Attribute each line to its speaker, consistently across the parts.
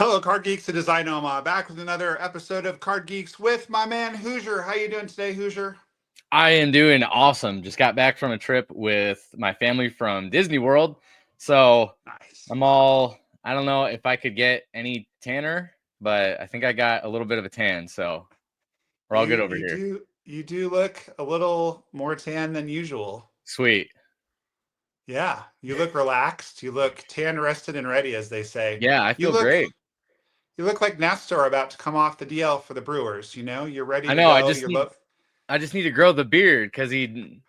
Speaker 1: Hello, Card Geeks. It is I, Nomah, back with another episode of Card Geeks with my man Hoosier. How you doing today, Hoosier?
Speaker 2: I am doing awesome. Just got back from a trip with my family from Disney World. So
Speaker 1: Nice.
Speaker 2: I don't know if I could get any tanner, but I think I got a little bit of a tan. So we're all good
Speaker 1: You
Speaker 2: over
Speaker 1: you
Speaker 2: here.
Speaker 1: do you do look a little more tan than usual.
Speaker 2: Sweet.
Speaker 1: Yeah, you look relaxed. You look tan, rested, and ready, as they say.
Speaker 2: Yeah, I
Speaker 1: You
Speaker 2: feel
Speaker 1: look
Speaker 2: great.
Speaker 1: you look like Nestor about to come off the DL for the Brewers. You're ready
Speaker 2: I
Speaker 1: to
Speaker 2: know.
Speaker 1: go. You're both.
Speaker 2: I just need to grow the beard because the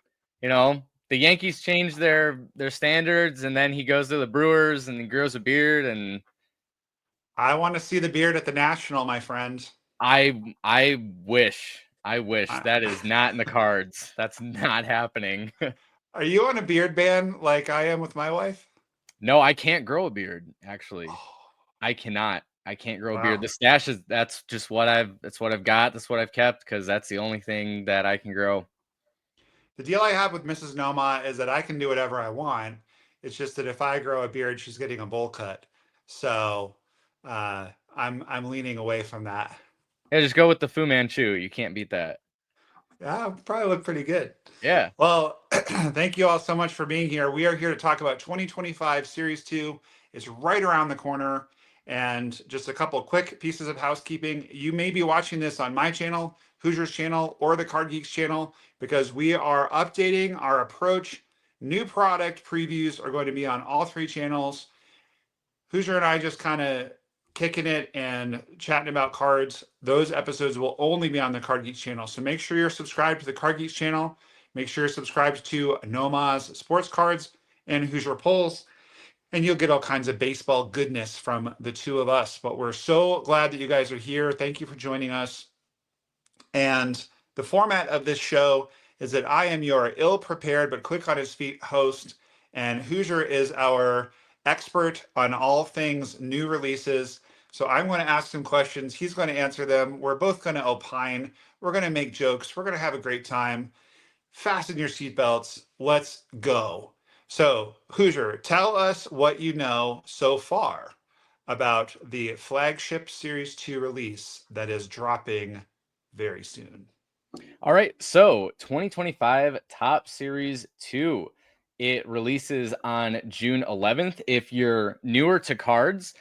Speaker 2: Yankees changed their standards, and then he goes to the Brewers and he grows a beard, and
Speaker 1: I want to see the beard at the National, my friend.
Speaker 2: I wish
Speaker 1: I,
Speaker 2: that is not in the cards. That's not happening.
Speaker 1: are you on a beard ban like I am with my wife?
Speaker 2: No, I can't grow a beard, actually.
Speaker 1: Oh,
Speaker 2: I cannot. I can't grow a beard.
Speaker 1: wow.
Speaker 2: The stash that's what I've got. That's what I've kept because that's the only thing that I can grow.
Speaker 1: The deal I have with Mrs. Nomah is that I can do whatever I want. It's just that if I grow a beard, she's getting a bowl cut. So I'm leaning away from that.
Speaker 2: Yeah, just go with the Fu Manchu. You can't beat that.
Speaker 1: Yeah, probably look pretty good.
Speaker 2: Yeah.
Speaker 1: Well, thank you all so much for being here. We are here to talk about 2025 Series 2. It's right around the corner. And just a couple quick pieces of housekeeping. You may be watching this on my channel, Hoosier's channel, or the Card Geeks channel, because we are updating our approach. New product previews are going to be on all three channels. Hoosier and I just kind of kicking it and chatting about cards. Those episodes will only be on the Card Geeks channel. So make sure you're subscribed to the Card Geeks channel. Make sure you're subscribed to Nomah's Sports Cards and HoosierPulls, and you'll get all kinds of baseball goodness from the two of us. But we're so glad that you guys are here. Thank you for joining us. And the format of this show is that I am your ill-prepared but quick on his feet host, and Hoosier is our expert on all things new releases. So I'm going to ask him questions. He's going to answer them. We're both going to opine. We're going to make jokes. We're going to have a great time. Fasten your seatbelts. Let's go. So, Hoosier, tell us what you know so far about the flagship Series 2 release that is dropping very soon.
Speaker 2: All right. So 2025 Top Series 2. It releases on June 11th. If you're newer to cards,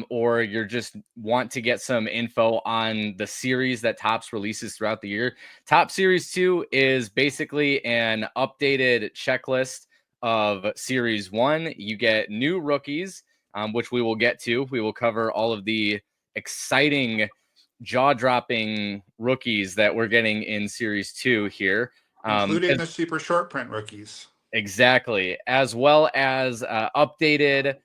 Speaker 2: or you're just want to get some info on the series that Topps releases throughout the year, Top Series 2 is basically an updated checklist of Series 1. You get new rookies, which we will get to. We will cover all of the exciting, jaw-dropping rookies that we're getting in Series 2 here.
Speaker 1: Including the super short print rookies.
Speaker 2: Exactly, as well as updated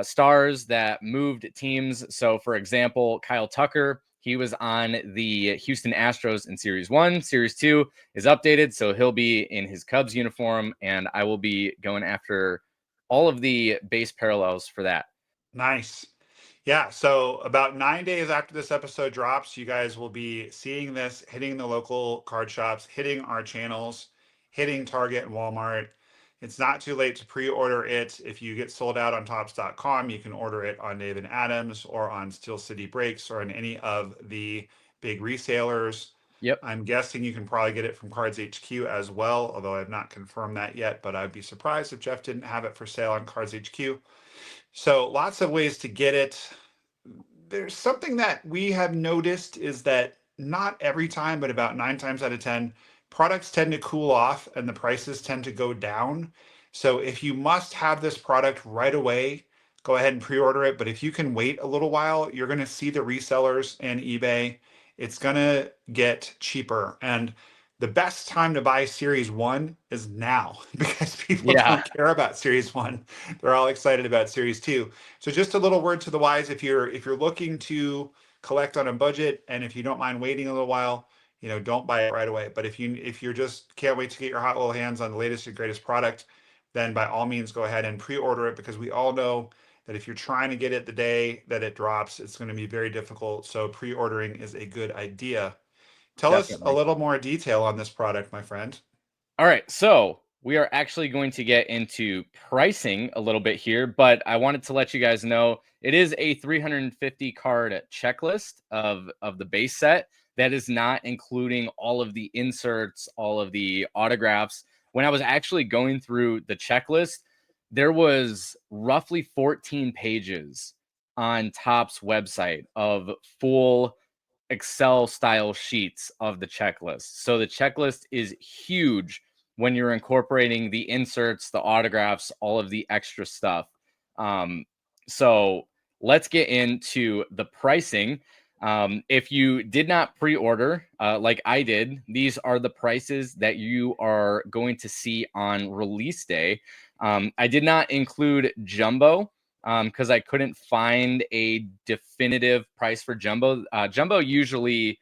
Speaker 2: stars that moved teams. So, for example, Kyle Tucker, he was on the Houston Astros in Series 1. Series 2 is updated, so he'll be in his Cubs uniform, and I will be going after all of the base parallels for that.
Speaker 1: Nice. Yeah, so about 9 days after this episode drops, you guys will be seeing this hitting the local card shops, hitting our channels, hitting Target and Walmart. It's not too late to pre-order it. If you get sold out on Topps.com, you can order it on Dave and Adams or on Steel City Breaks or on any of the big resellers.
Speaker 2: Yep.
Speaker 1: I'm guessing you can probably get it from Cards HQ as well, although I've not confirmed that yet, but I'd be surprised if Jeff didn't have it for sale on Cards HQ. So lots of ways to get it. There's something that we have noticed is that not every time, but about 9 times out of 10, products tend to cool off and the prices tend to go down. So if you must have this product right away, go ahead and pre-order it. But if you can wait a little while, you're going to see the resellers and eBay. It's going to get cheaper. And the best time to buy Series 1 is now because people don't care about Series 1. They're all excited about Series 2. So just a little word to the wise, if you're looking to collect on a budget and if you don't mind waiting a little while, don't buy it right away. But if you're just can't wait to get your hot little hands on the latest and greatest product, then by all means go ahead and pre-order it, because we all know that if you're trying to get it the day that it drops, it's going to be very difficult. So pre-ordering is a good idea. Tell us a little more detail on this product, my friend.
Speaker 2: All right. So we are actually going to get into pricing a little bit here, but I wanted to let you guys know it is a 350 card checklist of the base set. That is not including all of the inserts, all of the autographs. When I was actually going through the checklist, there was roughly 14 pages on Topps website of full Excel style sheets of the checklist. So the checklist is huge when you're incorporating the inserts, the autographs, all of the extra stuff. So let's get into the pricing. If you did not pre-order, like I did, these are the prices that you are going to see on release day. I did not include jumbo because I couldn't find a definitive price for jumbo. Jumbo usually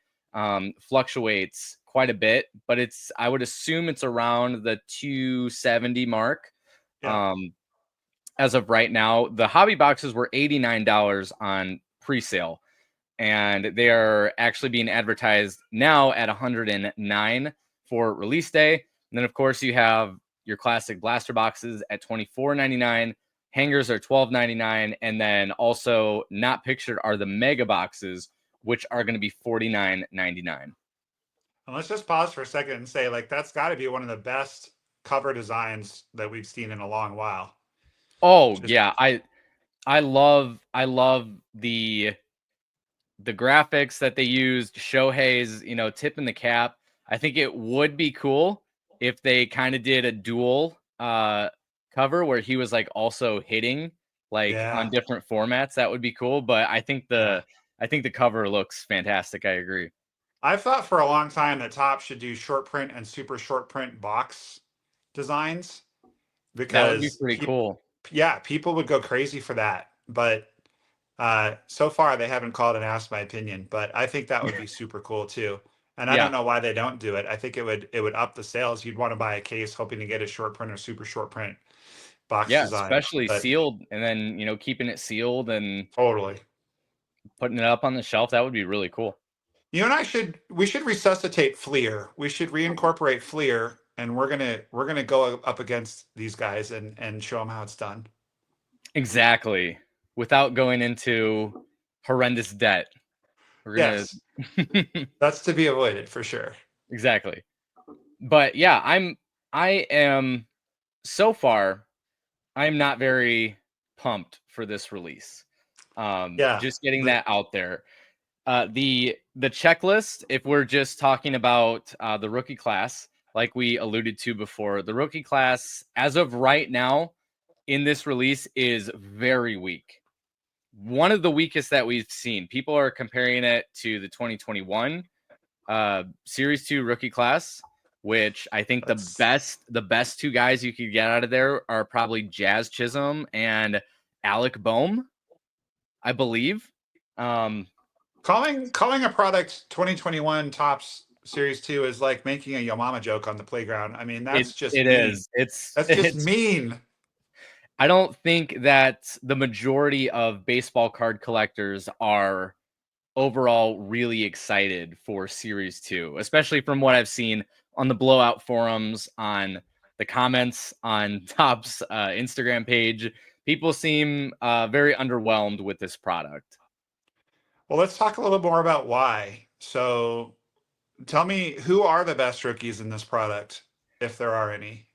Speaker 2: fluctuates quite a bit, but I would assume it's around the 270 mark.
Speaker 1: Yeah.
Speaker 2: As of right now, the hobby boxes were $89 on pre-sale, and they are actually being advertised now at 109 for release day. And then, of course, you have your classic blaster boxes at $24.99. Hangers are $12.99, and then also not pictured are the mega boxes, which are going to be $49.99.
Speaker 1: And let's just pause for a second and say, like, that's got to be one of the best cover designs that we've seen in a long while.
Speaker 2: Oh
Speaker 1: Just
Speaker 2: yeah, I love the graphics that they used. Shohei's, tipping the cap. I think it would be cool if they kind of did a dual cover where he was like also hitting like on
Speaker 1: yeah,
Speaker 2: different formats. That would be cool. But
Speaker 1: yeah.
Speaker 2: I think the cover looks fantastic. I agree.
Speaker 1: I've thought for a long time that Topps should do short print and super short print box designs
Speaker 2: That would be
Speaker 1: because
Speaker 2: pretty cool.
Speaker 1: people would go crazy for that. But so far they haven't called and asked my opinion, but I think that would be super cool too. And I don't
Speaker 2: Yeah.
Speaker 1: know why they don't do it. I think it would up the sales. You'd want to buy a case hoping to get a short print or super short print box
Speaker 2: Yeah,
Speaker 1: design.
Speaker 2: especially
Speaker 1: But
Speaker 2: sealed and then, keeping it sealed and
Speaker 1: totally.
Speaker 2: putting it up on the shelf. That would be really cool.
Speaker 1: You and I should resuscitate Fleer. We should reincorporate Fleer, and we're gonna go up against these guys and show them how it's done.
Speaker 2: Exactly. Without going into horrendous debt. We're
Speaker 1: Yes,
Speaker 2: gonna
Speaker 1: that's to be avoided for sure.
Speaker 2: exactly. But yeah, I am so far I'm not very pumped for this release.
Speaker 1: Yeah,
Speaker 2: Just getting
Speaker 1: the,
Speaker 2: that out there. The checklist, if we're just talking about the rookie class, like we alluded to before, the rookie class as of right now in this release is very weak. One of the weakest that we've seen. People are comparing it to the 2021 Series 2 rookie class, which I think
Speaker 1: that's
Speaker 2: the best two guys you could get out of there are probably Jazz Chisholm and Alec Boehm, I believe. Um,
Speaker 1: calling a product 2021 Tops Series 2 is like making a Yo Mama joke on the playground. I mean,
Speaker 2: it
Speaker 1: that's just
Speaker 2: it
Speaker 1: mean.
Speaker 2: is. It's
Speaker 1: That's just
Speaker 2: it's
Speaker 1: mean.
Speaker 2: I don't think that the majority of baseball card collectors are overall really excited for Series 2, especially from what I've seen on the blowout forums, on the comments on Top's Instagram page. People seem very underwhelmed with this product.
Speaker 1: Well, let's talk a little more about why. So, tell me, who are the best rookies in this product, if there are any?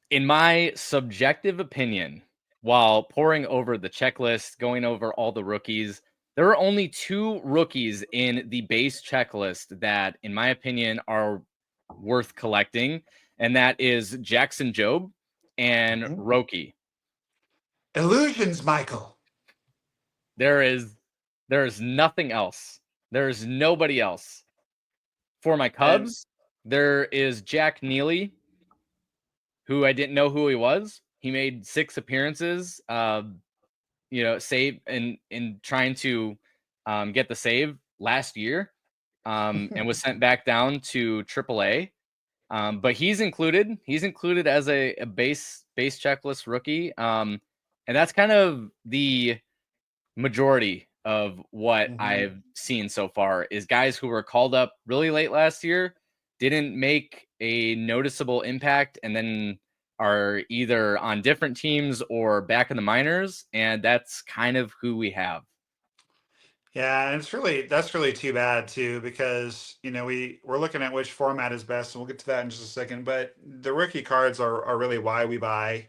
Speaker 2: In my subjective opinion, while poring over the checklist, going over all the rookies, there are only two rookies in the base checklist that, in my opinion, are worth collecting, and that is Jackson Jobe and
Speaker 1: Mhm.
Speaker 2: Roki.
Speaker 1: Illusions, Michael.
Speaker 2: There is nothing else. There is nobody else. For my
Speaker 1: And
Speaker 2: Cubs, there is Jack Neely, who I didn't know who he was. He made 6 appearances, save in trying to get the save last year, and was sent back down to AAA. But he's included. He's included as a base checklist rookie, and that's kind of the majority of what
Speaker 1: Mhm.
Speaker 2: I've seen so far is guys who were called up really late last year, didn't make a noticeable impact, and then are either on different teams or back in the minors, and that's kind of who we have.
Speaker 1: Yeah, and that's really too bad too, because we're looking at which format is best, and we'll get to that in just a second. But the rookie cards are really why we buy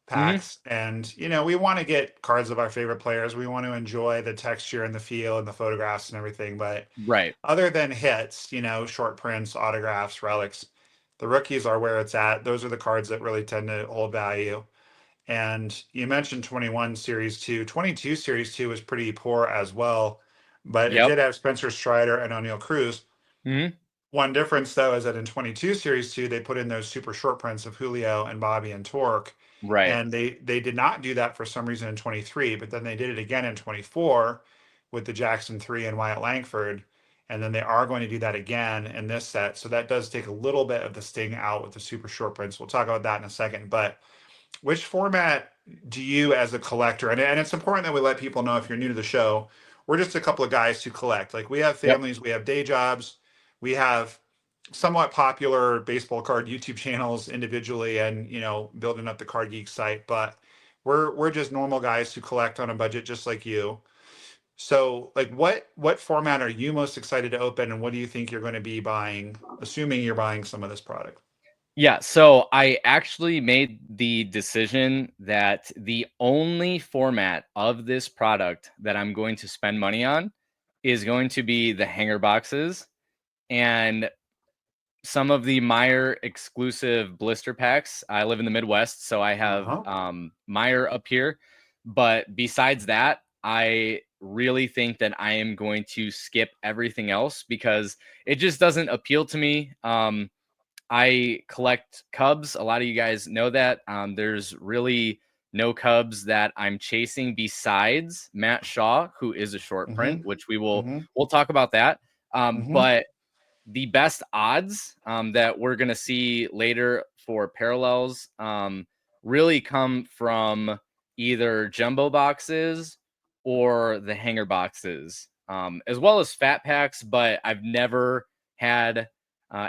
Speaker 2: Hmm.
Speaker 1: packs, and we want to get cards of our favorite players. We want to enjoy the texture and the feel and the photographs and everything. But
Speaker 2: Right.
Speaker 1: other than hits, short prints, autographs, relics, the rookies are where it's at. Those are the cards that really tend to hold value. And you mentioned 21 Series 2. 22 Series 2 was pretty poor as well, but it
Speaker 2: Yep.
Speaker 1: did have Spencer Strider and O'Neal Cruz.
Speaker 2: Hmm.
Speaker 1: One difference, though, is that in 22 Series 2, they put in those super short prints of Julio and Bobby and Torque.
Speaker 2: Right.
Speaker 1: And they did not do that for some reason in 23, but then they did it again in 24 with the Jackson 3 and Wyatt Langford. And then they are going to do that again in this set. So that does take a little bit of the sting out with the super short prints. We'll talk about that in a second. But which format do you, as a collector, and it's important that we let people know if you're new to the show, we're just a couple of guys who collect. Like we have
Speaker 2: Yep.
Speaker 1: families, we have day jobs, we have somewhat popular baseball card YouTube channels individually, and building up the Card Geeks site. But we're just normal guys who collect on a budget, just like you. So, like, what format are you most excited to open, and what do you think you're going to be buying, assuming you're buying some of this product?
Speaker 2: Yeah, so I actually made the decision that the only format of this product that I'm going to spend money on is going to be the hanger boxes and some of the Meyer exclusive blister packs. I live in the Midwest, so I have
Speaker 1: Uh-huh.
Speaker 2: Meyer up here. But besides that, I really think that I am going to skip everything else because it just doesn't appeal to me. I collect Cubs. A lot of you guys know that. There's really no Cubs that I'm chasing besides Matt Shaw, who is a short print,
Speaker 1: Mm-hmm.
Speaker 2: which
Speaker 1: Mm-hmm.
Speaker 2: we'll talk about that.
Speaker 1: Mm-hmm.
Speaker 2: But the best odds that we're gonna see later for parallels really come from either jumbo boxes or the hanger boxes, as well as fat packs. But I've never had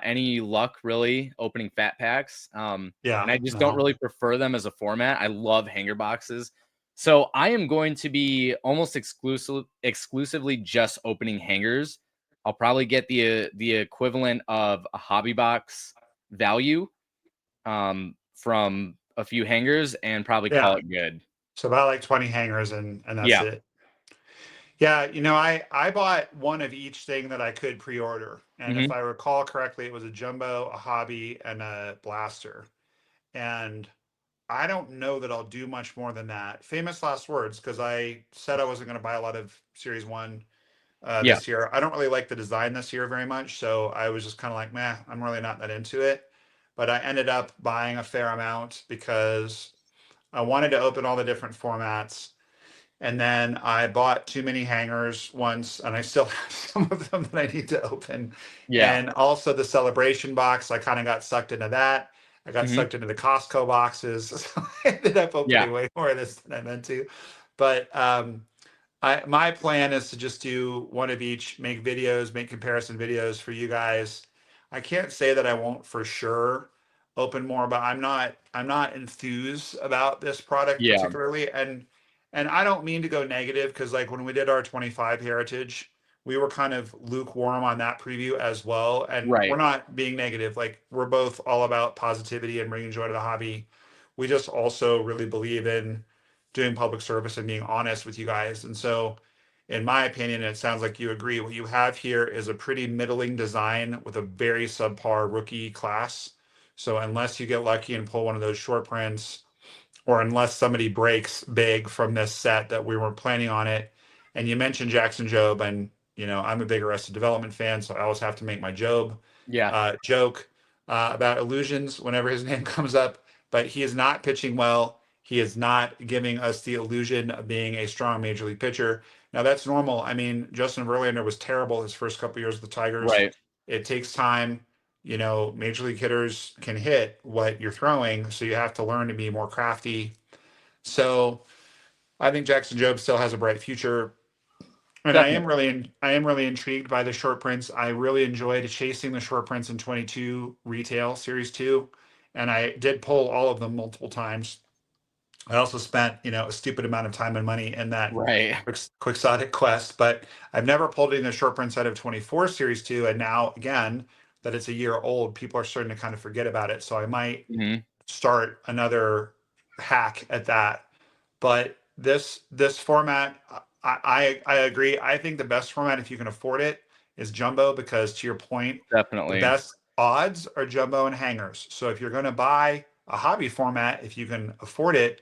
Speaker 2: any luck really opening fat packs,
Speaker 1: Yeah.
Speaker 2: and I just don't
Speaker 1: No.
Speaker 2: really prefer them as a format. I love hanger boxes, so I am going to be almost exclusively just opening hangers. I'll probably get the equivalent of a hobby box value from a few hangers and probably call
Speaker 1: Yeah.
Speaker 2: it good.
Speaker 1: So about like 20 hangers, and that's
Speaker 2: Yeah.
Speaker 1: it. Yeah, I bought one of each thing that I could pre-order. And if
Speaker 2: Hmm.
Speaker 1: I recall correctly, it was a jumbo, a hobby, and a blaster. And I don't know that I'll do much more than that. Famous last words, because I said I wasn't going to buy a lot of Series 1
Speaker 2: Yeah.
Speaker 1: this year. I don't really like the design this year very much, so I was just kind of like, meh, I'm really not that into it. But I ended up buying a fair amount because I wanted to open all the different formats. And then I bought too many hangers once, and I still have some of them that I need to open.
Speaker 2: Yeah.
Speaker 1: And also the celebration box, I kind of got sucked into that. I got
Speaker 2: Hmm.
Speaker 1: sucked into the Costco boxes. So I ended up
Speaker 2: Yeah.
Speaker 1: opening way more of this than I meant to. But my plan is to just do one of each, make videos, make comparison videos for you guys. I can't say that I won't for sure open more, but I'm not enthused about this product
Speaker 2: Yeah.
Speaker 1: particularly. And I don't mean to go negative, because like when we did our 25 heritage, we were kind of lukewarm on that preview as well. And we're
Speaker 2: Right.
Speaker 1: not being negative. Like we're both all about positivity and bringing joy to the hobby. We just also really believe in doing public service and being honest with you guys. And so, in my opinion, it sounds like you agree. What you have here is a pretty middling design with a very subpar rookie class. So, unless you get lucky and pull one of those short prints, or unless somebody breaks big from this set that we weren't planning on it. And you mentioned Jackson Job, and I'm a big Arrested Development fan, so I always have to make my Job
Speaker 2: Yeah.
Speaker 1: joke about illusions whenever his name comes up. But he is not pitching well. He is not giving us the illusion of being a strong major league pitcher. Now that's normal. I mean, Justin Verlander was terrible his first couple years with the Tigers.
Speaker 2: Right.
Speaker 1: It takes time. Major league hitters can hit what you're throwing, so you have to learn to be more crafty. So I think Jackson Job still has a bright future. And
Speaker 2: Definitely.
Speaker 1: I am really intrigued by the short prints. I really enjoyed chasing the short prints in 22 retail series 2. and I did pull all of them multiple times. I also spent, a stupid amount of time and money in that
Speaker 2: Right.
Speaker 1: quixotic quest, but I've never pulled in a short print set of 24 Series 2. And now, again, that it's a year old, people are starting to kind of forget about it. So I might
Speaker 2: Hmm.
Speaker 1: start another hack at that. But this format, I agree. I think the best format, if you can afford it, is jumbo, because to your point, the
Speaker 2: Definitely.
Speaker 1: best odds are jumbo and hangers. So if you're going to buy a hobby format, if you can afford it,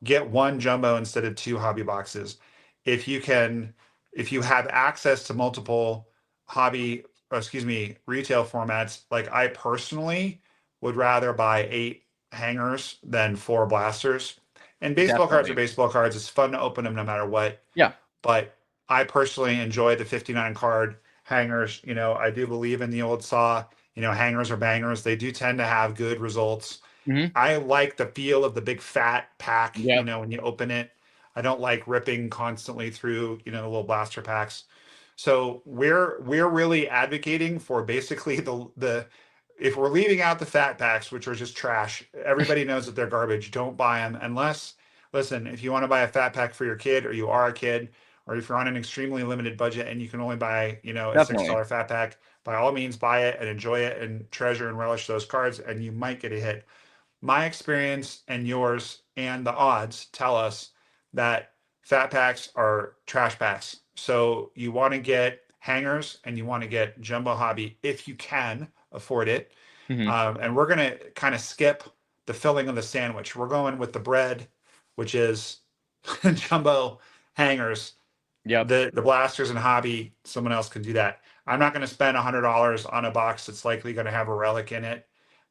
Speaker 1: get one jumbo instead of two hobby boxes. If you can, if you have access to multiple hobby, or excuse me, retail formats, like I personally would rather buy 8 hangers than 4 blasters. And baseball cards are
Speaker 2: Definitely.
Speaker 1: baseball cards. It's fun to open them no matter what.
Speaker 2: Yeah.
Speaker 1: But I personally enjoy the 59 card hangers. I do believe in the old saw, hangers are bangers. They do tend to have good results.
Speaker 2: Hmm.
Speaker 1: I like the feel of the big fat pack,
Speaker 2: Yep.
Speaker 1: when you open it. I don't like ripping constantly through, the little blaster packs. So we're really advocating for basically the if we're leaving out the fat packs, which are just trash, everybody knows that they're garbage. Don't buy them unless, listen, if you want to buy a fat pack for your kid, or you are a kid, or if you're on an extremely limited budget and you can only buy, a six
Speaker 2: Definitely.
Speaker 1: dollar fat pack, by all means buy it and enjoy it and treasure and relish those cards, and you might get a hit. My experience and yours and the odds tell us that fat packs are trash packs. So you want to get hangers and you want to get jumbo hobby if you can afford it.
Speaker 2: Hmm.
Speaker 1: And we're going to kind of skip the filling of the sandwich. We're going with the bread, which is jumbo hangers.
Speaker 2: Yep.
Speaker 1: The blasters and hobby, someone else can do that. I'm not going to spend $100 on a box that's likely going to have a relic in it.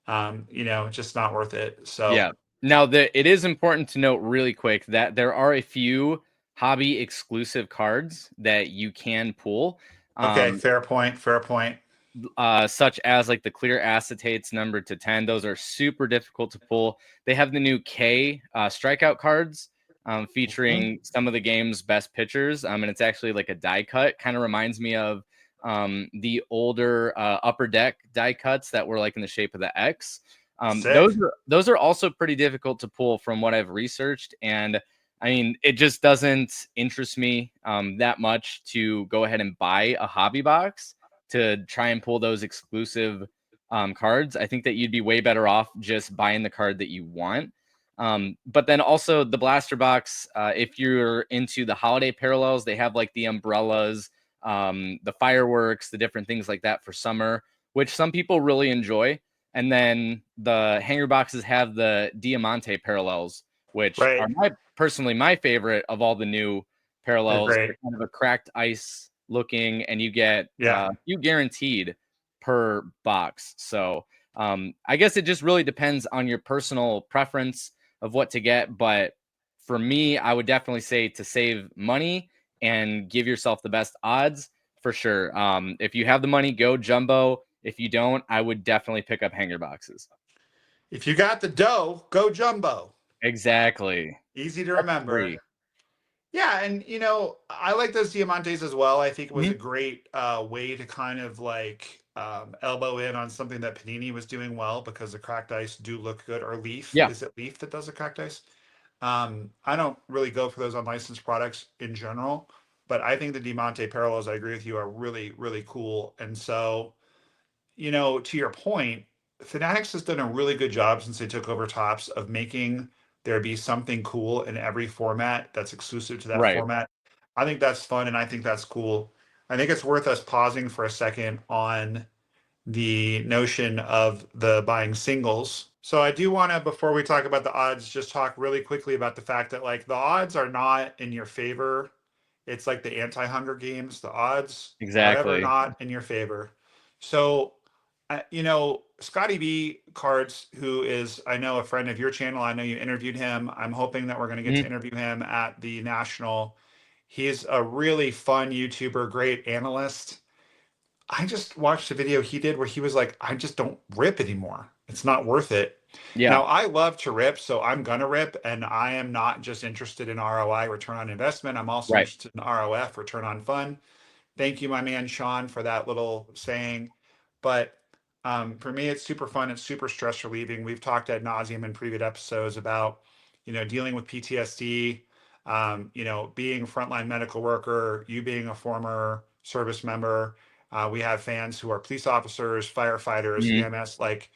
Speaker 1: It's just not worth it. So,
Speaker 2: Yeah. Now, it is important to note really quick that there are a few hobby exclusive cards that you can pull.
Speaker 1: okay,
Speaker 2: Um,
Speaker 1: fair point. Fair point.
Speaker 2: such as like the clear acetates numbered to 10. Those are super difficult to pull. They have the new K strikeout cards
Speaker 1: Mhm.
Speaker 2: featuring some of the game's best pitchers. And it's actually like a die cut. Kind of reminds me of the older upper deck die cuts that were like in the shape of the X.
Speaker 1: Sick.
Speaker 2: Those are also pretty difficult to pull from what I've researched. And I mean, it just doesn't interest me that much to go ahead and buy a hobby box to try and pull those exclusive cards. I think that you'd be way better off just buying the card that you want. But then also the blaster box, if you're into the holiday parallels, they have like the umbrellas, the fireworks, the different things like that for summer, which some people really enjoy. And then the hanger boxes have the Diamante parallels, which are
Speaker 1: Right.
Speaker 2: personally my favorite of all the new
Speaker 1: They're
Speaker 2: parallels.
Speaker 1: great.
Speaker 2: They're kind of a cracked ice looking, and you get
Speaker 1: Yeah.
Speaker 2: you guaranteed per box. So I guess it just really depends on your personal preference of what to get. But for me, I would definitely say to save money and give yourself the best odds for sure. If you have the money, go jumbo. If you don't, I would definitely pick up hanger boxes.
Speaker 1: If you got the dough, go jumbo.
Speaker 2: Exactly.
Speaker 1: Easy to
Speaker 2: That's
Speaker 1: remember.
Speaker 2: free.
Speaker 1: Yeah, and I like those Diamantes as well. I think it was a
Speaker 2: Mhm.
Speaker 1: great way to kind of like elbow in on something that Panini was doing well, because the cracked ice do look good. Or Leaf,
Speaker 2: Yeah.
Speaker 1: is it Leaf that does the cracked ice? I don't really go for those unlicensed products in general, but I think the Diamante parallels, I agree with you, are really, really cool. And so, to your point, Fanatics has done a really good job since they took over Tops of making there be something cool in every format that's exclusive to that
Speaker 2: Right.
Speaker 1: format. I think that's fun and I think that's cool. I think it's worth us pausing for a second on the notion of the buying singles. So I do want to, before we talk about the odds, just talk really quickly about the fact that like the odds are not in your favor. It's like the anti-Hunger Games. The odds are ever
Speaker 2: Exactly.
Speaker 1: not in your favor. So, Scotty B Cards, who is, I know, a friend of your channel. I know you interviewed him. I'm hoping that we're going to get to
Speaker 2: Mhm.
Speaker 1: interview him at the National. He's a really fun YouTuber, great analyst. I just watched a video he did where he was like, I just don't rip anymore. It's not worth it.
Speaker 2: Yeah.
Speaker 1: Now, I love to rip, so I'm gonna rip, and I am not just interested in ROI, return on investment. I'm also
Speaker 2: Right.
Speaker 1: interested in ROF, return on fun. Thank you, my man Sean, for that little saying. But For me, it's super fun. It's super stress relieving. We've talked ad nauseum in previous episodes about, dealing with PTSD, being a frontline medical worker, you being a former service member. We have fans who are police officers, firefighters,
Speaker 2: Mhm.
Speaker 1: EMS. Like,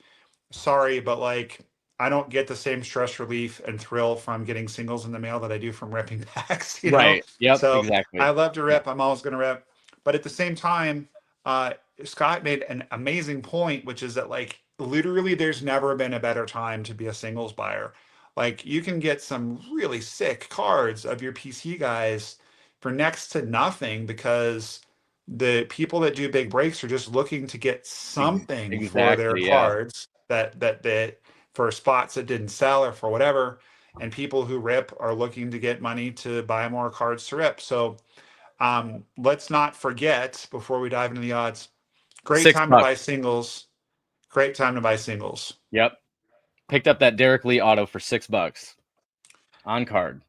Speaker 1: sorry, but like, I don't get the same stress relief and thrill from getting singles in the mail that I do from ripping packs.
Speaker 2: Right. Yep.
Speaker 1: So I
Speaker 2: Exactly.
Speaker 1: love to
Speaker 2: Yeah.
Speaker 1: rip. I'm always going to rip. But at the same time, uh, Scott made an amazing point, which is that like literally there's never been a better time to be a singles buyer. Like you can get some really sick cards of your PC guys for next to nothing because the people that do big breaks are just looking to get something for their
Speaker 2: Exactly. Yeah.
Speaker 1: cards that for spots that didn't sell or for whatever. And people who rip are looking to get money to buy more cards to rip. So let's not forget before we dive into the odds. Great
Speaker 2: six
Speaker 1: time to buy
Speaker 2: bucks.
Speaker 1: singles. Great time to buy singles.
Speaker 2: Yep. Picked up that Derek Lee auto for $6 on card.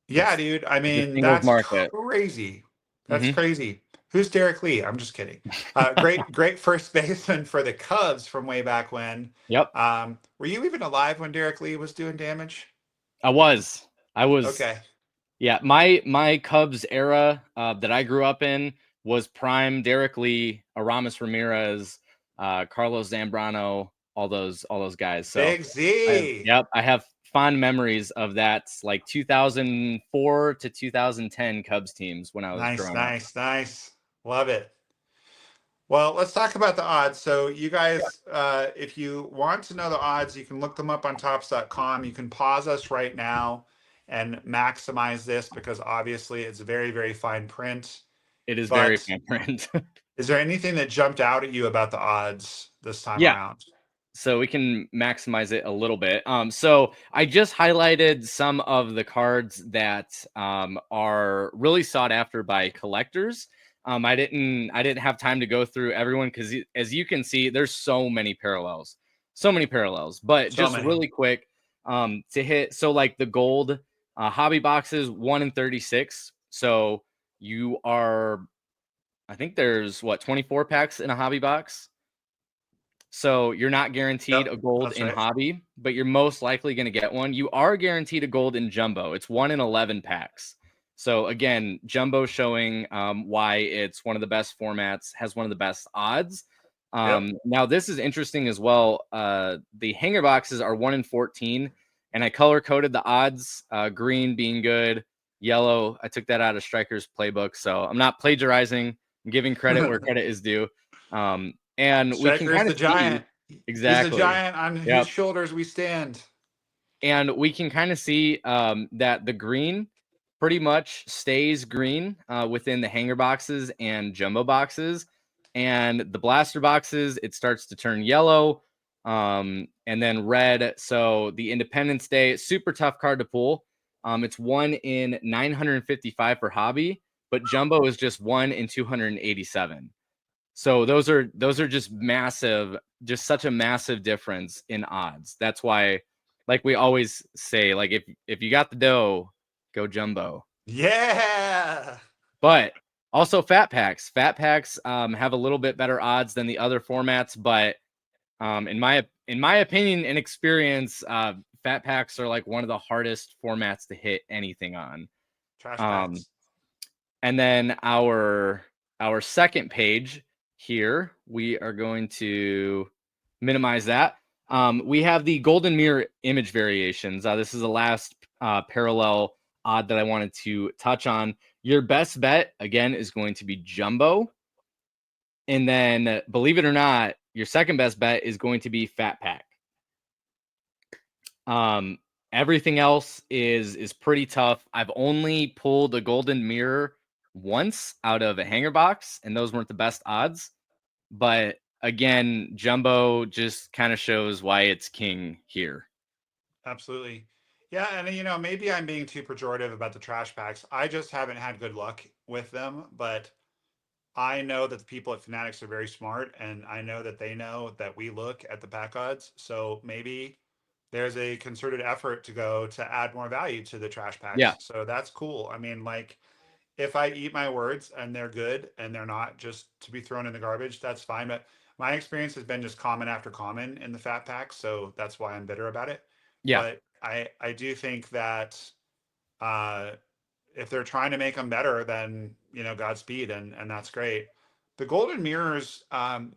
Speaker 1: Yeah,
Speaker 2: It's
Speaker 1: dude. I
Speaker 2: the
Speaker 1: mean,
Speaker 2: singles
Speaker 1: that's
Speaker 2: market.
Speaker 1: crazy. That's
Speaker 2: Hmm.
Speaker 1: crazy. Who's Derek Lee? I'm just kidding. Great first baseman for the Cubs from way back when.
Speaker 2: Yep.
Speaker 1: Were you even alive when Derek Lee was doing damage?
Speaker 2: I was. I was.
Speaker 1: Okay.
Speaker 2: Yeah. My Cubs era that I grew up in was prime Derek Lee, Aramis Ramirez, Carlos Zambrano, all those guys. So
Speaker 1: Big Z.
Speaker 2: I have fond memories of that, like 2004 to 2010 Cubs teams when I was
Speaker 1: Nice,
Speaker 2: growing up.
Speaker 1: nice, nice. Love it. Well, let's talk about the odds. So, you guys, if you want to know the odds, you can look them up on tops.com. You can pause us right now and maximize this because obviously it's very, very fine print.
Speaker 2: It is very
Speaker 1: But
Speaker 2: fine print.
Speaker 1: is there anything that jumped out at you about the odds this time
Speaker 2: Yeah.
Speaker 1: around?
Speaker 2: So we can maximize it a little bit. So I just highlighted some of the cards that are really sought after by collectors. I didn't have time to go through everyone because as you can see, there's so many parallels. But
Speaker 1: So
Speaker 2: just
Speaker 1: many.
Speaker 2: really quick, to hit, so like the gold hobby boxes 1 in 36. So you are, I think there's what, 24 packs in a hobby box. So you're not guaranteed
Speaker 1: Yep,
Speaker 2: a gold
Speaker 1: that's
Speaker 2: in
Speaker 1: right.
Speaker 2: hobby, but you're most likely going to get one. You are guaranteed a gold in jumbo. It's 1 in 11 packs. So again, jumbo showing why it's one of the best formats, has one of the best odds.
Speaker 1: Yep.
Speaker 2: Now this is interesting as well. The hanger boxes are 1 in 14, and I color coded the odds. Green being good, yellow. I took that out of Striker's playbook, so I'm not plagiarizing. I'm giving credit where credit is due. And we can
Speaker 1: Striker's
Speaker 2: kind
Speaker 1: the
Speaker 2: of see
Speaker 1: giant. He's the
Speaker 2: exactly.
Speaker 1: giant on whose
Speaker 2: Yep.
Speaker 1: shoulders we stand.
Speaker 2: And we can kind of see that the green pretty much stays green within the hanger boxes and jumbo boxes. And the blaster boxes, it starts to turn yellow and then red. So the Independence Day, super tough card to pull. It's 1 in 955 for hobby, but jumbo is just 1 in 287. So those are just massive, just such a massive difference in odds. That's why, like we always say, like if you got the dough, go jumbo.
Speaker 1: Yeah.
Speaker 2: But also fat packs. Fat packs have a little bit better odds than the other formats, but in my opinion and experience, fat packs are like one of the hardest formats to hit anything on.
Speaker 1: Trash
Speaker 2: Um,
Speaker 1: packs.
Speaker 2: And then our second page here, we are going to minimize that. We have the golden mirror image variations. This is the last parallel odd that I wanted to touch on. Your best bet, again, is going to be jumbo. And then, believe it or not, your second best bet is going to be fat pack. Um, Everything else is pretty tough. I've only pulled a golden mirror once out of a hanger box, and those weren't the best odds. But again, jumbo just kind of shows why it's king here.
Speaker 1: Absolutely. Yeah, and maybe I'm being too pejorative about the trash packs. I just haven't had good luck with them, but I know that the people at Fanatics are very smart, and I know that they know that we look at the pack odds. So maybe there's a concerted effort to go to add more value to the trash
Speaker 2: Yeah.
Speaker 1: packs. So that's cool. I mean, like if I eat my words and they're good and they're not just to be thrown in the garbage, that's fine. But My experience has been just common after common in the fat pack, so that's why I'm bitter about it.
Speaker 2: Yeah.
Speaker 1: But I do think that uh, if they're trying to make them better, then Godspeed, and that's great. The golden mirrors, I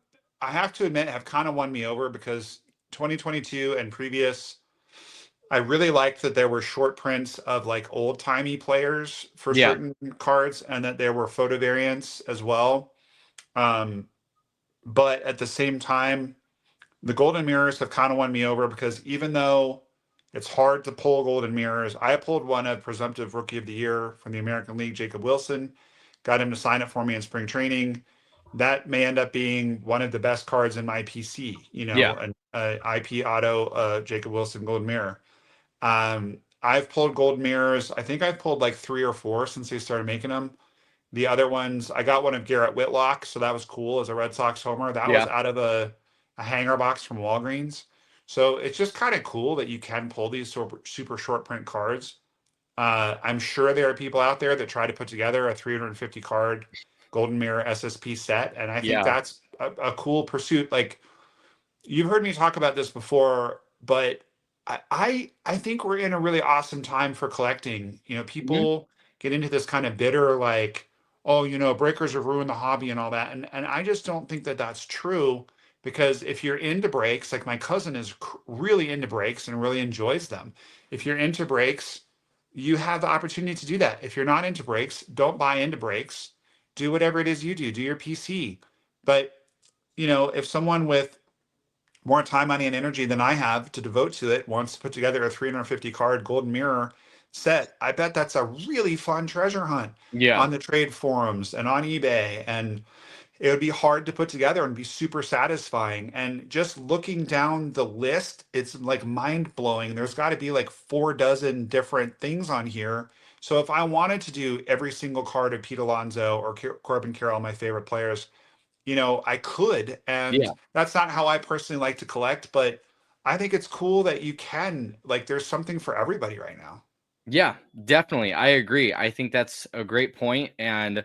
Speaker 1: have to admit, have kind of won me over because 2022 and previous, I really liked that there were short prints of like old timey players for
Speaker 2: Yeah.
Speaker 1: certain cards, and that there were photo variants as well. Um, but at the same time, the golden mirrors have kind of won me over because even though it's hard to pull golden mirrors, I pulled one of presumptive rookie of the year from the American League, Jacob Wilson, got him to sign it for me in spring training. That may end up being one of the best cards in my PC,
Speaker 2: Yeah.
Speaker 1: an IP auto Jacob Wilson golden mirror. I've pulled golden mirrors. I think I've pulled like 3 or 4 since they started making them. The other ones, I got one of Garrett Whitlock, so that was cool as a Red Sox homer. That was
Speaker 2: Yeah.
Speaker 1: out of a hanger box from Walgreens. So it's just kind of cool that you can pull these super short print cards. I'm sure there are people out there that try to put together a 350 card Golden Mirror SSP set, and I think
Speaker 2: Yeah.
Speaker 1: that's a cool pursuit. Like, you've heard me talk about this before, but I think we're in a really awesome time for collecting.
Speaker 2: Hmm.
Speaker 1: People get into this kind of bitter, like, oh, breakers have ruined the hobby and all that, and I just don't think that that's true. Because if you're into breaks, like my cousin is really into breaks and really enjoys them. If you're into breaks, you have the opportunity to do that. If you're not into breaks, don't buy into breaks. Do whatever it is you do. Do your PC. But if someone with more time, money, and energy than I have to devote to it wants to put together a 350 card golden mirror set, I bet that's a really fun treasure hunt
Speaker 2: Yeah.
Speaker 1: on the trade forums and on eBay. And it would be hard to put together and be super satisfying. And just looking down the list, it's like mind blowing. There's got to be like 4 dozen different things on here. So if I wanted to do every single card of Pete Alonso or Corbin Carroll, my favorite players, I could, and
Speaker 2: Yeah.
Speaker 1: that's not how I personally like to collect, but I think it's cool that you can, like, there's something for everybody right now.
Speaker 2: Yeah, definitely. I agree. I think that's a great point, and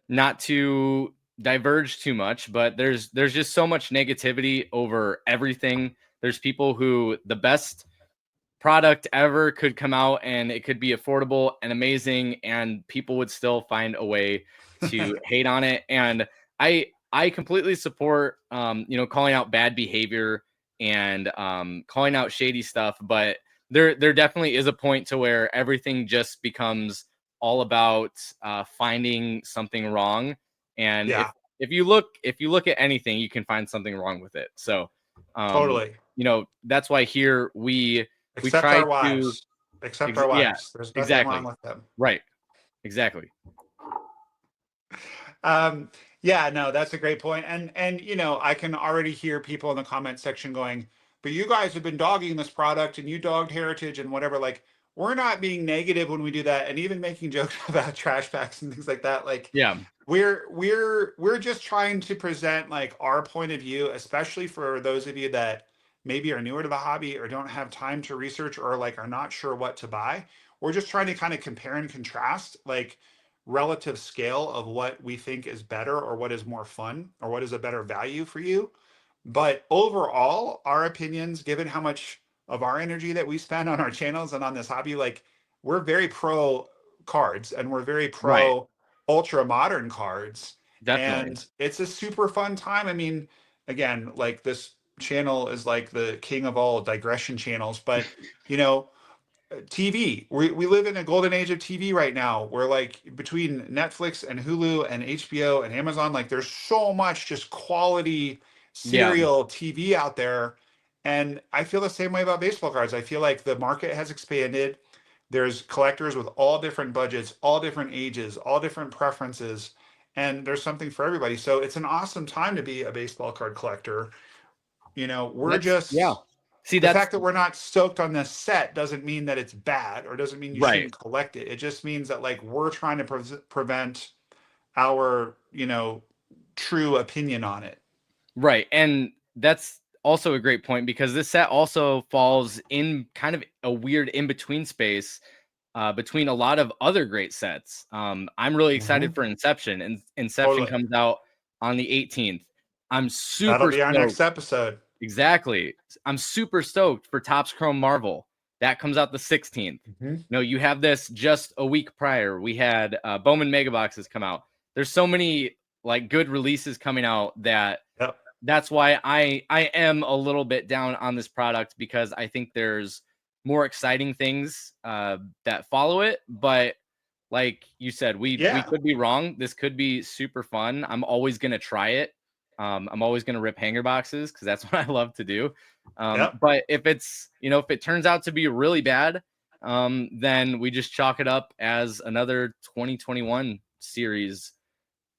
Speaker 2: not to diverge too much, but there's just so much negativity over everything. There's people who the best product ever could come out and it could be affordable and amazing, and people would still find a way to hate on it. And I completely support calling out bad behavior and calling out shady stuff, but there definitely is a point to where everything just becomes all about finding something wrong. And
Speaker 1: Yeah,
Speaker 2: if you look at anything, you can find something wrong with it. So
Speaker 1: totally.
Speaker 2: that's why here we
Speaker 1: Except
Speaker 2: try
Speaker 1: our
Speaker 2: to
Speaker 1: wives. Except our
Speaker 2: yeah,
Speaker 1: wives. There's nothing wrong
Speaker 2: exactly.
Speaker 1: with them.
Speaker 2: Right. Exactly.
Speaker 1: Um, yeah, no, that's a great point. And I can already hear people in the comment section going, but you guys have been dogging this product and you dogged heritage and whatever. Like, we're not being negative when we do that, and even making jokes about trash packs and things like that. Like,
Speaker 2: Yeah.
Speaker 1: we're just trying to present like our point of view, especially for those of you that maybe are newer to the hobby or don't have time to research or like are not sure what to buy. We're just trying to kind of compare and contrast like relative scale of what we think is better or what is more fun or what is a better value for you. But overall, our opinions, given how much of our energy that we spend on our channels and on this hobby, like, we're very pro cards and we're very
Speaker 2: Right.
Speaker 1: pro ultra modern cards.
Speaker 2: Definitely.
Speaker 1: And it's a super fun time. I mean, again, like, this channel is like the king of all digression channels, but you know, TV. We live in a golden age of TV right now. Where like between Netflix and Hulu and HBO and Amazon, like there's so much just quality
Speaker 2: Yeah.
Speaker 1: serial TV out there. And I feel the same way about baseball cards. I feel like the market has expanded. There's collectors with all different budgets, all different ages, all different preferences, and there's something for everybody. So it's an awesome time to be a baseball card collector. We're
Speaker 2: That's yeah.
Speaker 1: just
Speaker 2: See,
Speaker 1: the
Speaker 2: that's
Speaker 1: fact that we're not stoked on this set doesn't mean that it's bad or doesn't mean you
Speaker 2: right.
Speaker 1: shouldn't collect it. It just means that like we're trying to prevent our, true opinion on it.
Speaker 2: Right. And that's also a great point because this set also falls in kind of a weird in between space between a lot of other great sets. I'm really excited
Speaker 1: Mhm.
Speaker 2: for Inception, and Inception
Speaker 1: Totally.
Speaker 2: comes out on the 18th. I'm
Speaker 1: That'll
Speaker 2: super
Speaker 1: be our
Speaker 2: stoked.
Speaker 1: next episode.
Speaker 2: Exactly. I'm super stoked for Topps Chrome Marvel. That comes out the 16th.
Speaker 1: Mm-hmm.
Speaker 2: No, you have this just a week prior. We had Bowman Mega Boxes come out. There's so many like good releases coming out that
Speaker 1: Yep.
Speaker 2: that's why I am a little bit down on this product, because I think there's more exciting things that follow it. But like you said, we could be wrong. This could be super fun. I'm always gonna try it. I'm always gonna rip hanger boxes because that's what I love to do.
Speaker 1: Yep.
Speaker 2: But if it's, if it turns out to be really bad, then we just chalk it up as another 2021 series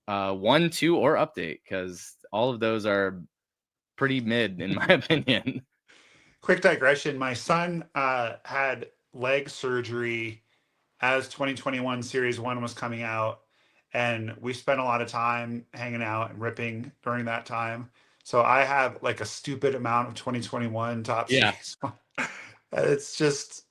Speaker 2: 1, 2, or update, because all of those are pretty mid in my opinion.
Speaker 1: Quick digression. My son had leg surgery as 2021 Series 1 was coming out, and we spent a lot of time hanging out and ripping during that time. So I have like a stupid amount of 2021 Top
Speaker 2: Yeah.
Speaker 1: Series. It's just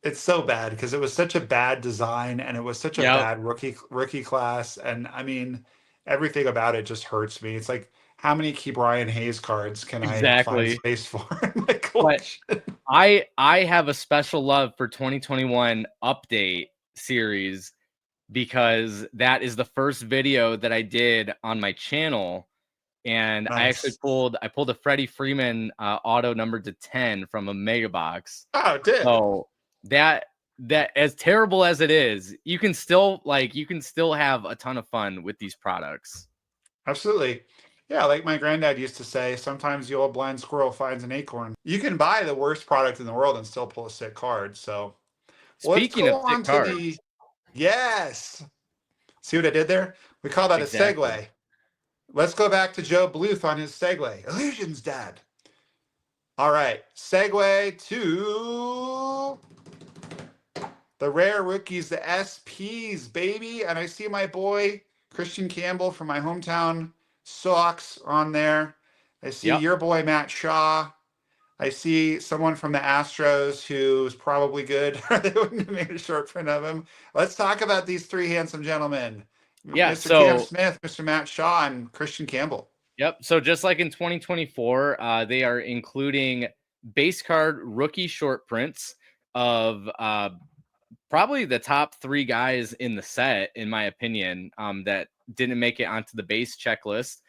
Speaker 1: it's so bad because it was such a bad design and it was such a
Speaker 2: Yep.
Speaker 1: bad rookie class. And I mean, everything about it just hurts me. It's like, how many Key Brian Hayes cards can I find
Speaker 2: Exactly.
Speaker 1: space for in my
Speaker 2: But
Speaker 1: collection?
Speaker 2: I have a special love for 2021 update series, because that is the first video that I did on my channel. And I actually
Speaker 1: Nice.
Speaker 2: pulled a Freddie Freeman auto numbered to 10 from a mega box.
Speaker 1: Oh, it did.
Speaker 2: So that as terrible as it is, you can still have a ton of fun with these products.
Speaker 1: Absolutely. Yeah, like my granddad used to say, sometimes the old blind squirrel finds an acorn. You can buy the worst product in the world and still pull a sick card. So let's
Speaker 2: Speaking
Speaker 1: go
Speaker 2: of
Speaker 1: on
Speaker 2: sick
Speaker 1: to
Speaker 2: cards,
Speaker 1: the yes. See what I did there? We call that a
Speaker 2: exactly.
Speaker 1: segue. Let's go back to Joe Bluth on his segue. Illusions, Dad. All right, segue to the rare rookies, the SPs, baby. And I see my boy Christian Campbell from my hometown Sox on there. I see
Speaker 2: Yep.
Speaker 1: your boy Matt Shaw. I see someone from the Astros who's probably good. They wouldn't have made a short print of him. Let's talk about these three handsome gentlemen.
Speaker 2: Yeah.
Speaker 1: Mr. Cam
Speaker 2: So,
Speaker 1: Smith, Mr. Matt Shaw, and Christian Campbell.
Speaker 2: yep. So just like in 2024, they are including base card rookie short prints of probably the top 3 guys in the set, in my opinion, that didn't make it onto the base checklist.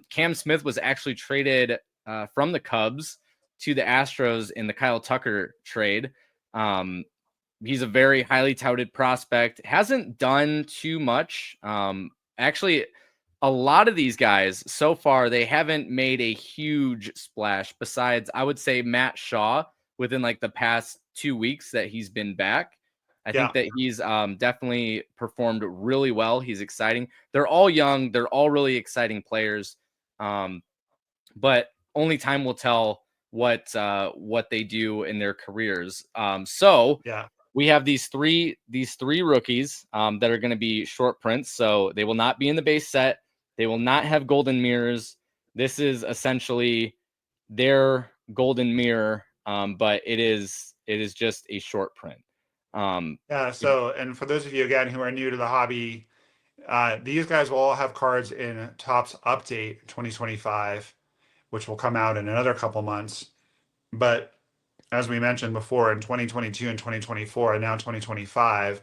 Speaker 2: Cam Smith was actually traded from the Cubs to the Astros in the Kyle Tucker trade. He's a very highly touted prospect. Hasn't done too much. Actually, a lot of these guys so far, they haven't made a huge splash. Besides, I would say Matt Shaw, within like the past 2 weeks that he's been back. I
Speaker 1: Yeah.
Speaker 2: think that he's definitely performed really well. He's exciting. They're all young. They're all really exciting players. But only time will tell what they do in their careers. So
Speaker 1: Yeah.
Speaker 2: we have these three rookies that are going to be short prints. So they will not be in the base set. They will not have golden mirrors. This is essentially their golden mirror, but it is just a short print.
Speaker 1: Yeah. So, and for those of you again who are new to the hobby, these guys will all have cards in Topps Update 2025, which will come out in another couple months. But as we mentioned before, in 2022 and 2024, and now 2025,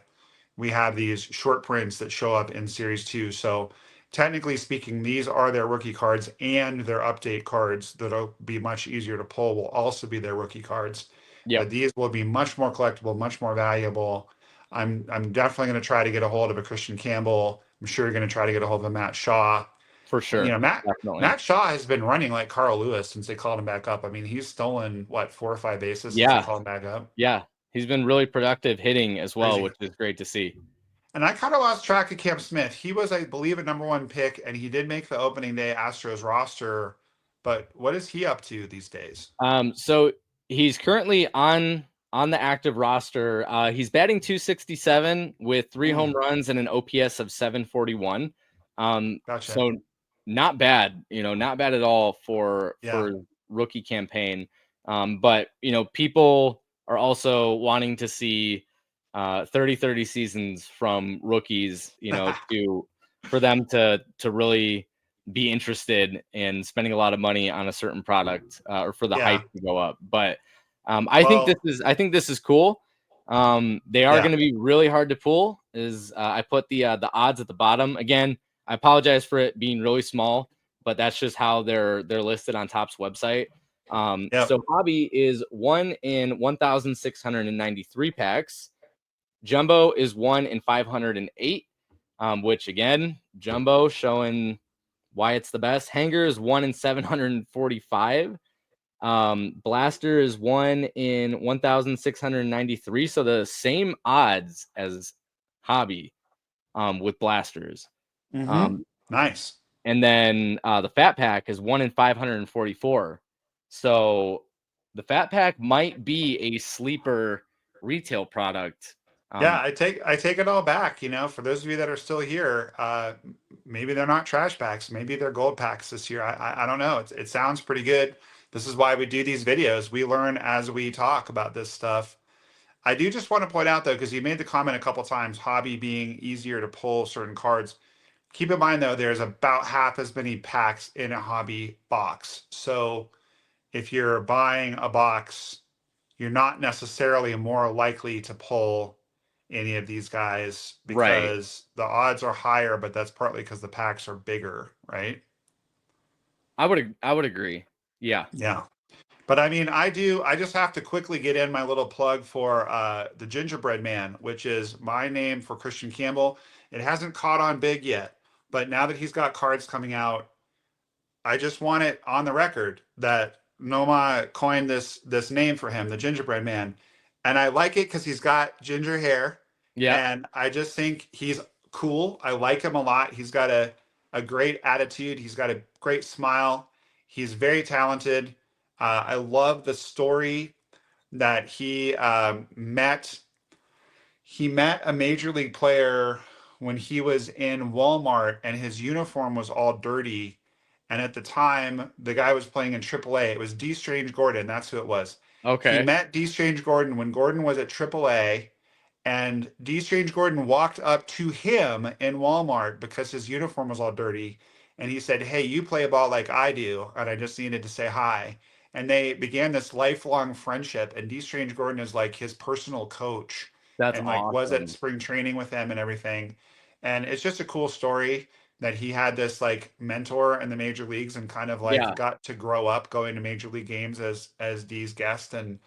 Speaker 1: we have these short prints that show up in Series 2. So technically speaking, these are their rookie cards, and their update cards that'll be much easier to pull will also be their rookie cards.
Speaker 2: Yep.
Speaker 1: But these will be much more collectible, much more valuable. I'm definitely going to try to get a hold of a Christian Campbell. I'm sure you're going to try to get a hold of a Matt Shaw.
Speaker 2: For sure. Definitely.
Speaker 1: Matt Shaw has been running like Carl Lewis since they called him back up. I mean, he's stolen what, 4 or 5 bases since they called him back up.
Speaker 2: Yeah. He's been really productive hitting as well,
Speaker 1: Crazy.
Speaker 2: which is great to see.
Speaker 1: And I kind of lost track of Cam Smith. He was, I believe, a #1 pick, and he did make the opening day Astros roster. But what is he up to these days?
Speaker 2: So he's currently on the active roster. He's batting .267 with 3 home runs and an OPS of 741.
Speaker 1: Gotcha.
Speaker 2: So not bad, not bad at all for
Speaker 1: Yeah.
Speaker 2: rookie campaign. But people are also wanting to see 30-30 seasons from rookies, for them to really be interested in spending a lot of money on a certain product or for the hype to go up. But I think this is cool. They are going to be really hard to pull. I put the odds at the bottom. Again, I apologize for it being really small, but that's just how they're listed on Topps website. So Hobby is 1 in 1,693 packs. Jumbo is 1 in 508, which again, Jumbo showing why it's the best. Hanger is 1 in 745. Blaster is 1 in 1,693. So the same odds as Hobby with blasters.
Speaker 1: Nice.
Speaker 2: And then the Fat Pack is 1 in 544. So the Fat Pack might be a sleeper retail product.
Speaker 1: I take it all back. For those of you that are still here, maybe they're not trash packs. Maybe they're gold packs this year. I don't know. It sounds pretty good. This is why we do these videos. We learn as we talk about this stuff. I do just want to point out though, because you made the comment a couple times, Hobby being easier to pull certain cards. Keep in mind though, there's about half as many packs in a Hobby box. So if you're buying a box, you're not necessarily more likely to pull any of these guys because the odds are higher, but that's partly because the packs are bigger, right?
Speaker 2: I would agree. Yeah.
Speaker 1: Yeah. But I mean, I just have to quickly get in my little plug for the Gingerbread Man, which is my name for Christian Campbell. It hasn't caught on big yet, but now that he's got cards coming out, I just want it on the record that Nomah coined this name for him, the Gingerbread Man. And I like it because he's got ginger hair.
Speaker 2: Yeah.
Speaker 1: And I just think he's cool. I like him a lot. He's got a great attitude. He's got a great smile. He's very talented. I love the story that he met. He met a major league player when he was in Walmart and his uniform was all dirty. And at the time, the guy was playing in AAA. It was D. Strange Gordon. That's who it was. He
Speaker 2: Okay.
Speaker 1: met D. Strange Gordon when Gordon was at AAA. And D. Strange Gordon walked up to him in Walmart because his uniform was all dirty. And he said, "Hey, you play ball like I do. And I just needed to say hi." And they began this lifelong friendship. And D. Strange Gordon is like his personal coach
Speaker 2: That's
Speaker 1: and like was at
Speaker 2: awesome.
Speaker 1: spring training with him and everything. And it's just a cool story that he had this like mentor in the major leagues and kind of like got to grow up going to major league games as D's guest. And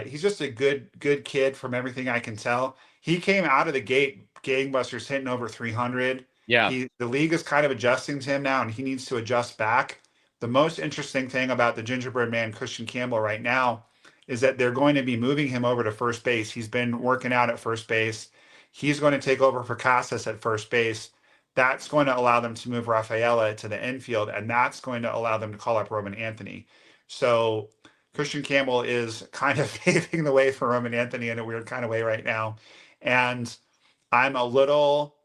Speaker 1: he's just a good kid from everything I can tell. He came out of the gate gangbusters hitting over 300.
Speaker 2: Yeah.
Speaker 1: The league is kind of adjusting to him now and he needs to adjust back. The most interesting thing about the Gingerbread Man Christian Campbell right now is that they're going to be moving him over to first base. He's been working out at first base. He's going to take over for Casas at first base. That's going to allow them to move Rafaela to the infield, and that's going to allow them to call up Roman Anthony. So Christian Campbell is kind of paving the way for Roman Anthony in a weird kind of way right now. And I'm a little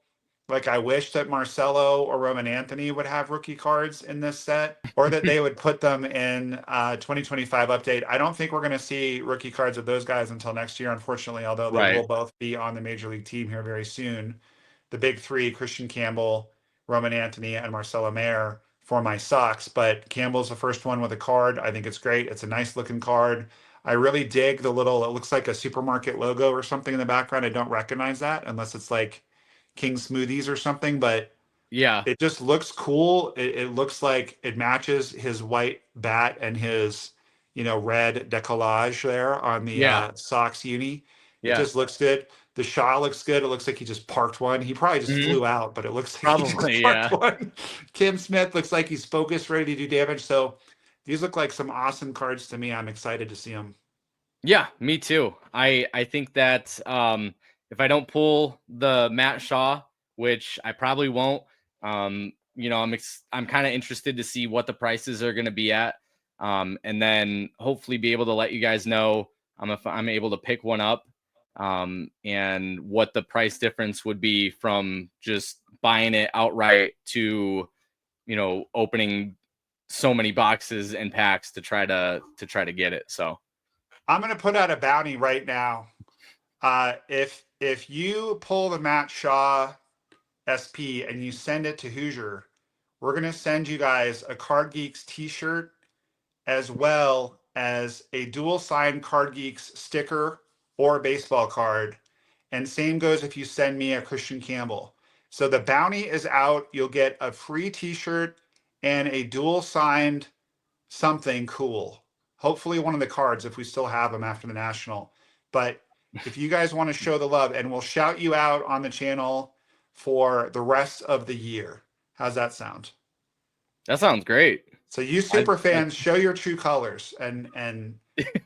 Speaker 1: like, I wish that Marcelo or Roman Anthony would have rookie cards in this set or that they would put them in 2025 update. I don't think we're going to see rookie cards of those guys until next year, unfortunately, although they will both be on the major league team here very soon. The big three, Christian Campbell, Roman Anthony, and Marcelo Mayer for my Sox. But Campbell's the first one with a card. I think it's great. It's a nice looking card. I really dig the little, it looks like a supermarket logo or something in the background. I don't recognize that unless it's like King Smoothies or something, but it just looks cool. It looks like it matches his white bat and his, red decollage there on the Sox uni. It just looks good. The shot looks good. It looks like he just parked one. He probably just flew out, but it looks like he just parked one. Kim Smith looks like he's focused, ready to do damage. So these look like some awesome cards to me. I'm excited to see them.
Speaker 2: Yeah, me too. I think that if I don't pull the Matt Shaw, which I probably won't, I'm kind of interested to see what the prices are going to be at, and then hopefully be able to let you guys know if I'm able to pick one up, and what the price difference would be from just buying it outright to, opening so many boxes and packs to try to get it. So
Speaker 1: I'm going to put out a bounty right now. If you pull the Matt Shaw SP and you send it to Hoosier, we're going to send you guys a Card Geeks t-shirt as well as a dual signed Card Geeks sticker or baseball card. And same goes if you send me a Christian Campbell. So the bounty is out. You'll get a free t-shirt and a dual signed something cool. Hopefully one of the cards if we still have them after the National. But if you guys want to show the love, and we'll shout you out on the channel for the rest of the year. How's that sound?
Speaker 2: That sounds great.
Speaker 1: So you super fans, show your true colors and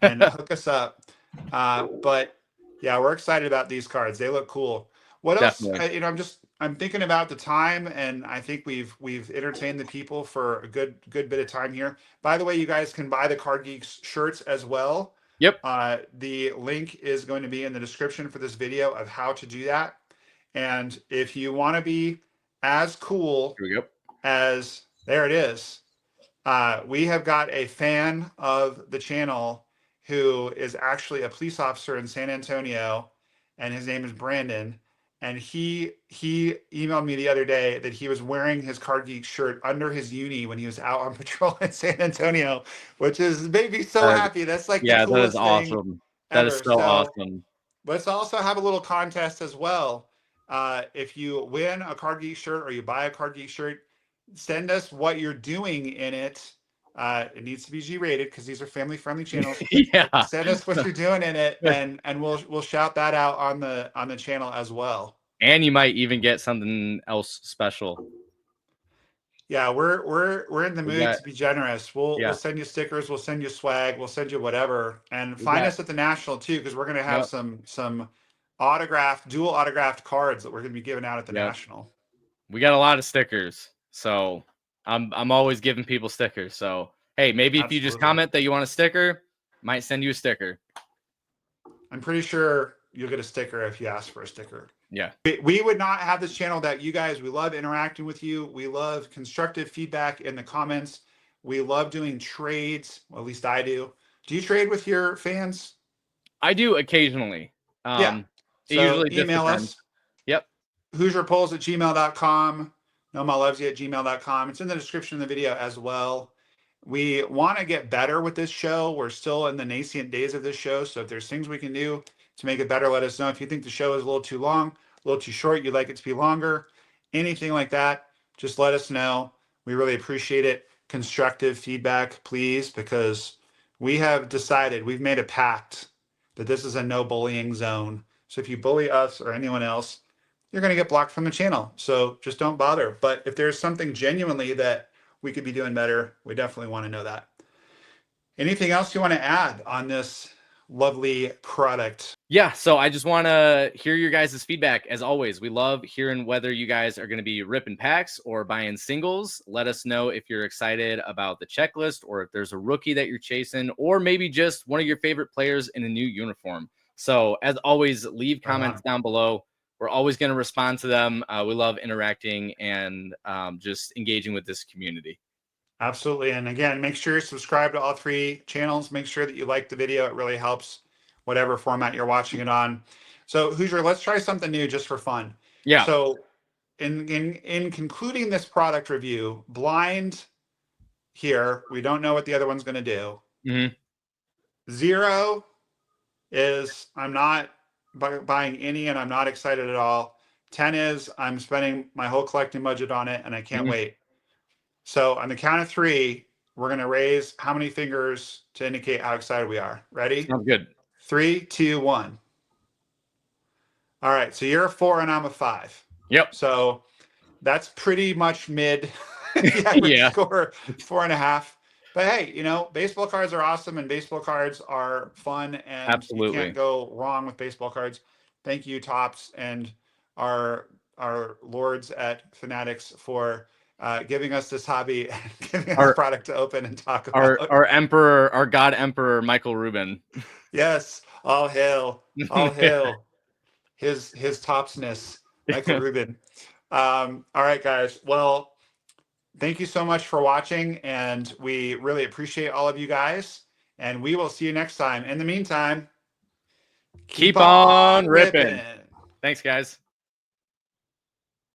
Speaker 1: hook us up. But yeah, we're excited about these cards. They look cool. What else? You know, I'm thinking about the time, and I think we've entertained the people for a good bit of time here. By the way, you guys can buy the Card Geeks shirts as well.
Speaker 2: Yep.
Speaker 1: The link is going to be in the description for this video of how to do that. And if you want to be as cool as, there it is. We have got a fan of the channel who is actually a police officer in San Antonio, and his name is Brandon. And he emailed me the other day that he was wearing his Card Geek shirt under his uni when he was out on patrol in San Antonio, which made me so happy. That's like the coolest thing
Speaker 2: that is
Speaker 1: ever.
Speaker 2: so awesome.
Speaker 1: Let's also have a little contest as well. If you win a Card Geek shirt or you buy a Card Geek shirt, send us what you're doing in it. It needs to be G-rated because these are family-friendly channels.
Speaker 2: Yeah.
Speaker 1: Send us what you're doing in it, and we'll shout that out on the channel as well.
Speaker 2: And you might even get something else special.
Speaker 1: Yeah, we're in the mood to be generous. We'll send you stickers, we'll send you swag, we'll send you whatever, and find us at the National too, because we're gonna have some dual autographed cards that we're gonna be giving out at the National.
Speaker 2: We got a lot of stickers, so I'm always giving people stickers. So hey, maybe if you just comment that you want a sticker, might send you a sticker.
Speaker 1: I'm pretty sure you'll get a sticker if you ask for a sticker.
Speaker 2: Yeah.
Speaker 1: We would not have this channel without you guys. We love interacting with you. We love constructive feedback in the comments. We love doing trades. Well, at least I do. Do you trade with your fans?
Speaker 2: I do occasionally.
Speaker 1: Yeah. So
Speaker 2: usually
Speaker 1: email us.
Speaker 2: Yep.
Speaker 1: HoosierPulls@gmail.com. NomahLovesYah@gmail.com. It's in the description of the video as well. We want to get better with this show. We're still in the nascent days of this show. So if there's things we can do to make it better, let us know. If you think the show is a little too long, a little too short, you'd like it to be longer, anything like that, just let us know. We really appreciate it. Constructive feedback, please, because we have decided, we've made a pact that this is a no bullying zone. So if you bully us or anyone else, you're going to get blocked from the channel. So just don't bother. But if there's something genuinely that we could be doing better, we definitely want to know that. Anything else you want to add on this lovely product?
Speaker 2: Yeah, so I just want to hear your guys' feedback. As always, we love hearing whether you guys are going to be ripping packs or buying singles. Let us know if you're excited about the checklist, or if there's a rookie that you're chasing, or maybe just one of your favorite players in a new uniform. So as always, leave comments down below. We're always going to respond to them. We love interacting and just engaging with this community.
Speaker 1: Absolutely. And again, make sure you subscribe to all 3 channels. Make sure that you like the video. It really helps whatever format you're watching it on. So Hoosier, let's try something new just for fun.
Speaker 2: Yeah.
Speaker 1: So in concluding this product review, blind here, we don't know what the other one's going to do.
Speaker 2: Mm-hmm.
Speaker 1: 0 is I'm not buying any and I'm not excited at all. 10 is I'm spending my whole collecting budget on it and I can't wait. So on the count of 3, we're going to raise how many fingers to indicate how excited we are. Ready?
Speaker 2: Sounds good.
Speaker 1: 3, 2, 1. All right. So you're a 4 and I'm a 5.
Speaker 2: Yep.
Speaker 1: So that's pretty much mid. The average score 4.5. But hey, you know, baseball cards are awesome and baseball cards are fun, and you can't go wrong with baseball cards. Thank you, Topps, and our lords at Fanatics for giving us this hobby and giving us product to open and talk about.
Speaker 2: Our emperor, our god emperor, Michael Rubin.
Speaker 1: Yes, all hail his Toppsness, Michael Rubin. All right, guys. Well, thank you so much for watching, and we really appreciate all of you guys, and we will see you next time. In the meantime,
Speaker 2: keep on ripping. Thanks, guys.